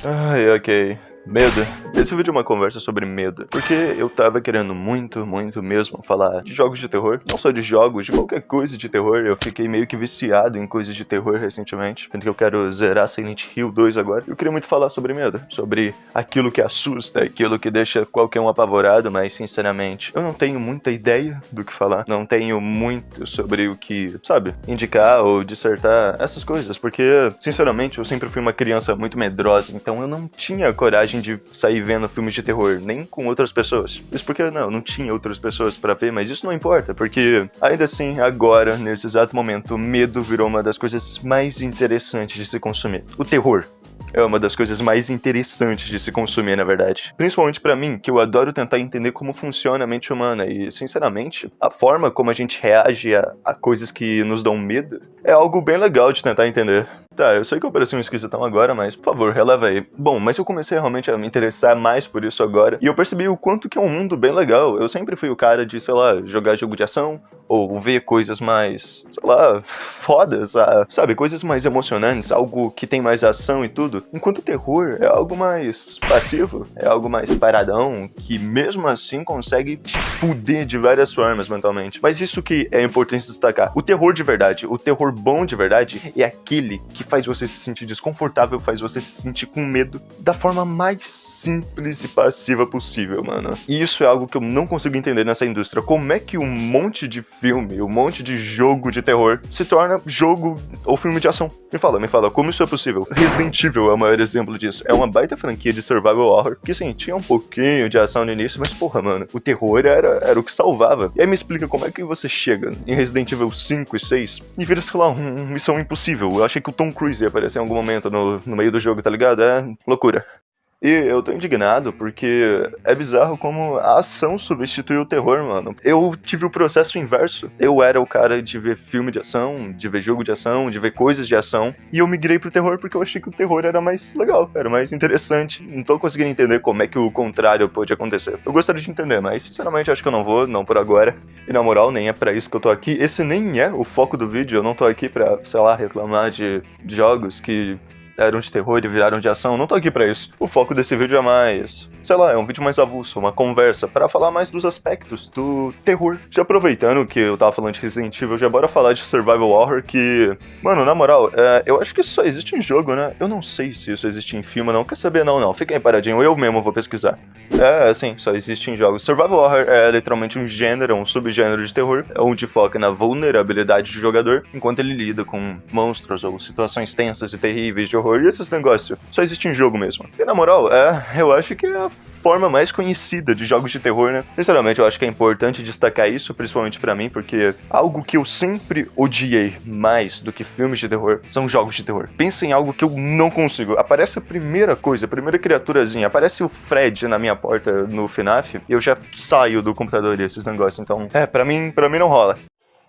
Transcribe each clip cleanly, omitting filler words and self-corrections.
Ai, ok. Medo. Esse vídeo é uma conversa sobre medo, porque eu tava querendo muito mesmo falar de jogos de terror, não só de jogos, de qualquer coisa de terror. Eu fiquei meio que viciado em coisas de terror recentemente, tanto que eu quero zerar Silent Hill 2 agora. Eu queria muito falar sobre medo, sobre aquilo que assusta, aquilo que deixa qualquer um apavorado, mas sinceramente, eu não tenho muita ideia do que falar, não tenho muito sobre o que, sabe, indicar ou dissertar essas coisas, porque, sinceramente, eu sempre fui uma criança muito medrosa, então eu não tinha coragem de sair vendo filmes de terror, nem com outras pessoas. Isso porque, não tinha outras pessoas pra ver, mas isso não importa, porque ainda assim, agora, nesse exato momento, o medo virou uma das coisas mais interessantes de se consumir. O terror é uma das coisas mais interessantes de se consumir, na verdade. Principalmente pra mim, que eu adoro tentar entender como funciona a mente humana e, sinceramente, a forma como a gente reage a coisas que nos dão medo é algo bem legal de tentar entender. Tá, eu sei que eu pareci um esquisitão agora, mas, por favor, releva aí. Bom, mas eu comecei realmente a me interessar mais por isso agora, e eu percebi o quanto que é um mundo bem legal. Eu sempre fui o cara de, sei lá, jogar jogo de ação, ou ver coisas mais, sei lá, fodas, sabe? Coisas mais emocionantes, algo que tem mais ação e tudo. Enquanto o terror é algo mais passivo, é algo mais paradão, que mesmo assim consegue te fuder de várias formas mentalmente. Mas isso que é importante destacar. O terror de verdade, o terror bom de verdade, é aquele que faz você se sentir desconfortável, faz você se sentir com medo da forma mais simples e passiva possível, mano. E isso é algo que eu não consigo entender nessa indústria. Como é que um monte de filme, um monte de jogo de terror se torna jogo ou filme de ação? Me fala, como isso é possível? Resident Evil é o maior exemplo disso. É uma baita franquia de survival horror, que sim, tinha um pouquinho de ação no início, mas porra, mano, o terror era o que salvava. E aí me explica como é que você chega em Resident Evil 5 e 6 e vira, sei lá, uma missão impossível. Eu achei que o Tom Cruise ia aparecer em algum momento no meio do jogo, tá ligado? É loucura. E eu tô indignado porque é bizarro como a ação substituiu o terror, mano. Eu tive o processo inverso. Eu era o cara de ver filme de ação, de ver jogo de ação, de ver coisas de ação, e eu migrei pro terror porque eu achei que o terror era mais legal, era mais interessante. Não tô conseguindo entender como é que o contrário pode acontecer. Eu gostaria de entender, mas sinceramente acho que eu não vou, não por agora. E na moral, nem é pra isso que eu tô aqui. Esse nem é o foco do vídeo, eu não tô aqui pra, sei lá, reclamar de jogos que eram de terror e viraram de ação, não tô aqui pra isso. O foco desse vídeo é mais, sei lá, é um vídeo mais avulso, uma conversa, para falar mais dos aspectos do terror. Já aproveitando que eu tava falando de Resident Evil, já bora falar de survival horror que, mano, na moral, eu acho que isso só existe em jogo, né? Eu não sei se isso existe em filme, não quer saber não, fica aí paradinho, eu mesmo vou pesquisar. Sim, só existe em jogos. Survival horror é literalmente um gênero, um subgênero de terror, onde foca na vulnerabilidade do jogador, enquanto ele lida com monstros ou situações tensas e terríveis de horror. E esses negócios só existe em jogo mesmo. E na moral, eu acho que é a forma mais conhecida de jogos de terror, né? Sinceramente, eu acho que é importante destacar isso, principalmente pra mim, porque algo que eu sempre odiei mais do que filmes de terror são jogos de terror. Pensa em algo que eu não consigo. Aparece a primeira coisa, a primeira criaturazinha, aparece o Fred na minha porta no FNAF, e eu já saio do computador e esses negócios. Então, pra mim não rola.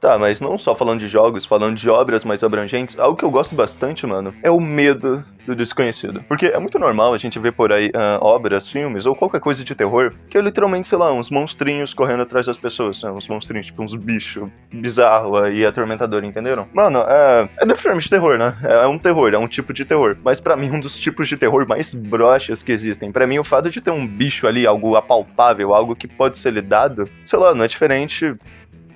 Tá, mas não só falando de jogos, falando de obras mais abrangentes, algo que eu gosto bastante, mano, é o medo do desconhecido. Porque é muito normal a gente ver por aí obras, filmes ou qualquer coisa de terror que é literalmente, sei lá, uns monstrinhos correndo atrás das pessoas, né? Uns monstrinhos, tipo uns bichos bizarros e atormentador, entenderam? Mano, é filme de terror, né? É um terror, é um tipo de terror. Mas pra mim, um dos tipos de terror mais broxas que existem. Pra mim, o fato de ter um bicho ali, algo apalpável, algo que pode ser lidado, sei lá, não é diferente.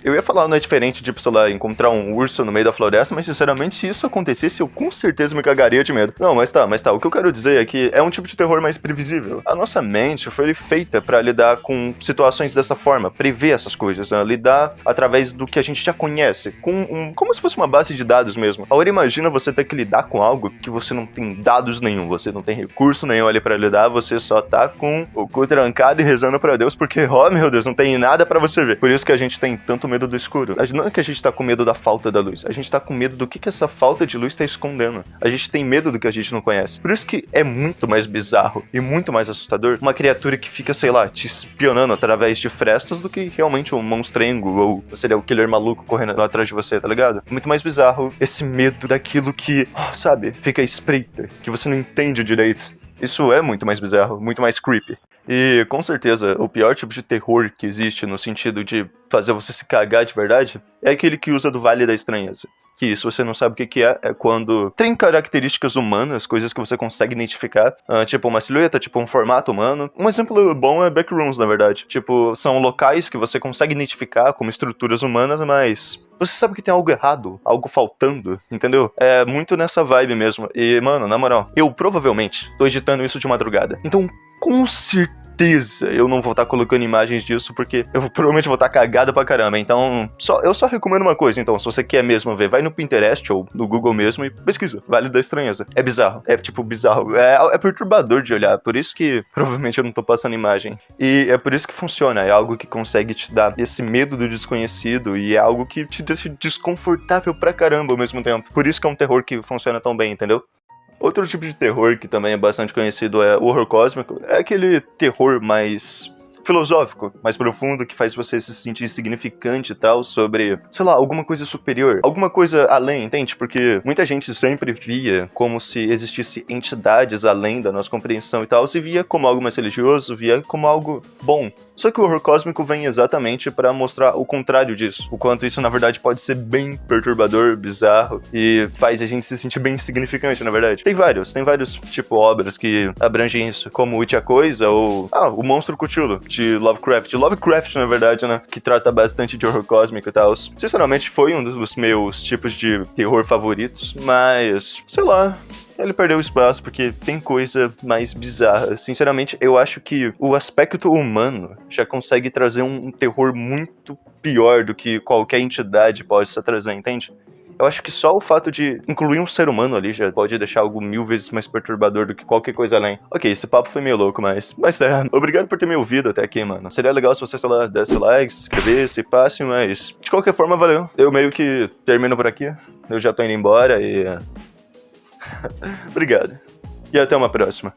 Eu ia falar, não é diferente de, sei lá, encontrar um urso no meio da floresta, mas sinceramente, se isso acontecesse, eu com certeza me cagaria de medo. Não, mas tá, o que eu quero dizer é que é um tipo de terror mais previsível. A nossa mente foi feita pra lidar com situações dessa forma, prever essas coisas, né? Lidar através do que a gente já conhece, como se fosse uma base de dados mesmo. Agora imagina você ter que lidar com algo que você não tem dados nenhum, você não tem recurso nenhum ali pra lidar, você só tá com o cu trancado e rezando pra Deus, porque, oh meu Deus, não tem nada pra você ver. Por isso que a gente tem tanto medo do escuro. Não é que a gente tá com medo da falta da luz, a gente tá com medo do que essa falta de luz tá escondendo. A gente tem medo do que a gente não conhece. Por isso que é muito mais bizarro e muito mais assustador uma criatura que fica, sei lá, te espionando através de frestas do que realmente um monstrengo ou seria o killer maluco correndo lá atrás de você, tá ligado? Muito mais bizarro esse medo daquilo que, sabe, fica à espreita, que você não entende direito. Isso é muito mais bizarro, muito mais creepy. E, com certeza, o pior tipo de terror que existe no sentido de fazer você se cagar de verdade é aquele que usa do Vale da Estranheza. que se você não sabe o que que é quando tem características humanas, coisas que você consegue identificar, tipo uma silhueta, tipo um formato humano. Um exemplo bom é backrooms, na verdade. Tipo, são locais que você consegue identificar como estruturas humanas, mas você sabe que tem algo errado, algo faltando, entendeu? É muito nessa vibe mesmo. E, mano, na moral, eu provavelmente tô editando isso de madrugada. Então, com certeza eu não vou estar colocando imagens disso, porque eu provavelmente vou estar cagado pra caramba. Então, eu só recomendo uma coisa. Então, se você quer mesmo ver, vai no Pinterest ou no Google mesmo e pesquisa. Vale da Estranheza. É bizarro. É, tipo, bizarro. É perturbador de olhar. Por isso que, provavelmente, eu não tô passando imagem. E é por isso que funciona. É algo que consegue te dar esse medo do desconhecido e é algo que te deixa desconfortável pra caramba ao mesmo tempo. Por isso que é um terror que funciona tão bem, entendeu? Outro tipo de terror que também é bastante conhecido é o horror cósmico. É aquele terror mais filosófico, mais profundo, que faz você se sentir insignificante e tal, sobre, sei lá, alguma coisa superior, alguma coisa além, entende? Porque muita gente sempre via como se existisse entidades além da nossa compreensão e tal, se via como algo mais religioso, via como algo bom. Só que o horror cósmico vem exatamente pra mostrar o contrário disso, o quanto isso na verdade pode ser bem perturbador, bizarro e faz a gente se sentir bem insignificante, na verdade. Tem vários tipo obras que abrangem isso, como It a Coisa ou o Monstro Cthulhu de Lovecraft. Lovecraft, na verdade, né, que trata bastante de horror cósmico e tal. Sinceramente, foi um dos meus tipos de terror favoritos, mas, sei lá, ele perdeu espaço porque tem coisa mais bizarra. Sinceramente, eu acho que o aspecto humano já consegue trazer um terror muito pior do que qualquer entidade possa trazer, entende? Eu acho que só o fato de incluir um ser humano ali já pode deixar algo 1000 vezes mais perturbador do que qualquer coisa além. Ok, esse papo foi meio louco, mas obrigado por ter me ouvido até aqui, mano. Seria legal se você, sei lá, desse like, se inscrevesse, passe, mas de qualquer forma, valeu. Eu meio que termino por aqui. Eu já tô indo embora e... Obrigado. E até uma próxima.